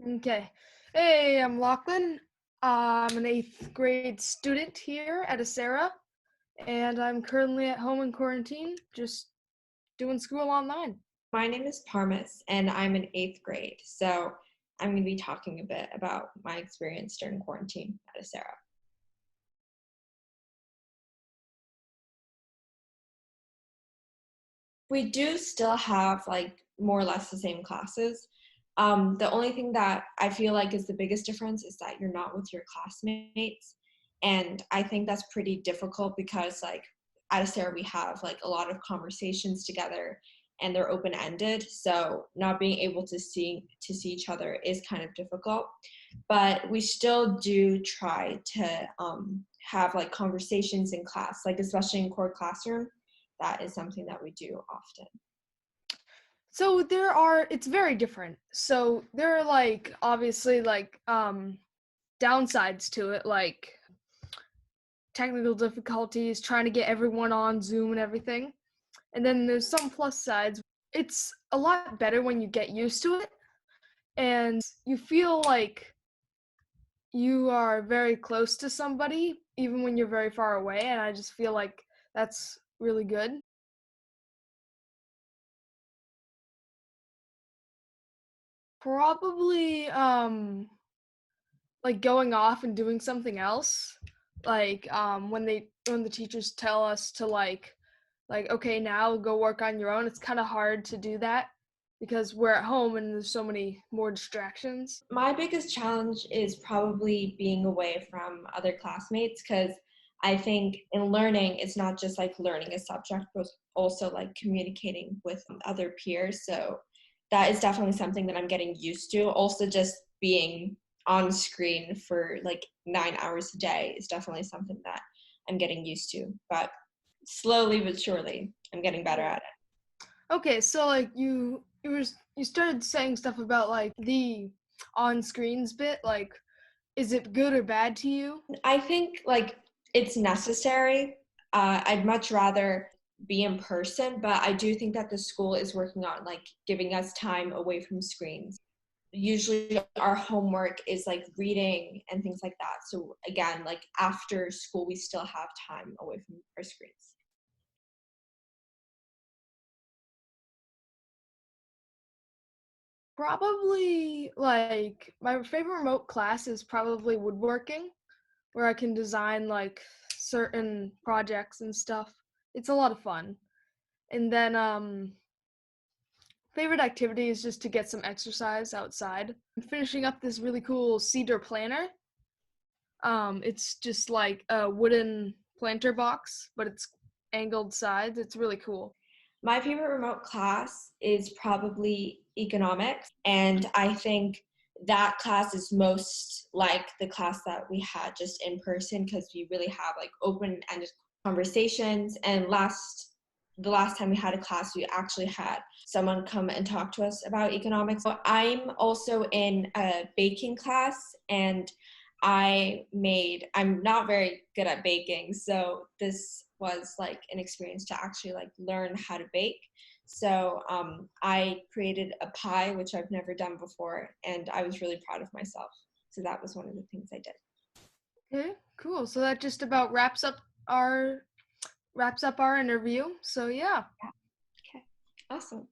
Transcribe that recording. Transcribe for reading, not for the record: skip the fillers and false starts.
Okay. Hey, I'm Lachlan. I'm an eighth grade student here at Acera, and I'm currently at home in quarantine, just doing school online. My name is Parmis, and I'm in eighth grade. So I'm going to be talking a bit about my experience during quarantine at Acera. We do still have like more or less the same classes. The only thing that I feel like is the biggest difference is that you're not with your classmates. And I think that's pretty difficult because like at Acera we have like a lot of conversations together and they're open-ended. So not being able to see each other is kind of difficult. But we still do try to have like conversations in class, like especially in core classroom. That is something that we do often. So it's very different. So there are like obviously like downsides to it, like technical difficulties, trying to get everyone on Zoom and everything. And then there's some plus sides. It's a lot better when you get used to it and you feel like you are very close to somebody even when you're very far away, and I just feel like that's really good. Probably like going off and doing something else, like when the teachers tell us to like okay, now go work on your own. It's kind of hard to do that because we're at home and there's so many more distractions. My biggest challenge is probably being away from other classmates because I think in learning, it's not just like learning a subject, but also like communicating with other peers. So that is definitely something that I'm getting used to. Also, just being on screen for like 9 hours a day is definitely something that I'm getting used to. But slowly but surely, I'm getting better at it. Okay, so like you started saying stuff about like the on screens bit, like is it good or bad to you? I think like it's necessary. I'd much rather be in person, but I do think that the school is working on like giving us time away from screens. Usually our homework is like reading and things like that. So again, like after school, we still have time away from our screens. Probably like my favorite remote class is probably woodworking, where I can design like certain projects and stuff. It's a lot of fun. And then favorite activity is just to get some exercise outside. I'm finishing up this really cool cedar planter. It's just like a wooden planter box, but it's angled sides. It's really cool. My favorite remote class is probably economics, and I think that class is most like the class that we had just in person because we really have like open-ended conversations. And the last time we had a class, we actually had someone come and talk to us about economics. So I'm also in a baking class, and I'm not very good at baking, so this was like an experience to actually like learn how to bake. So I created a pie, which I've never done before, and I was really proud of myself. So that was one of the things I did. Okay, cool. So that just about wraps up our interview. So yeah. Yeah. Okay. Awesome.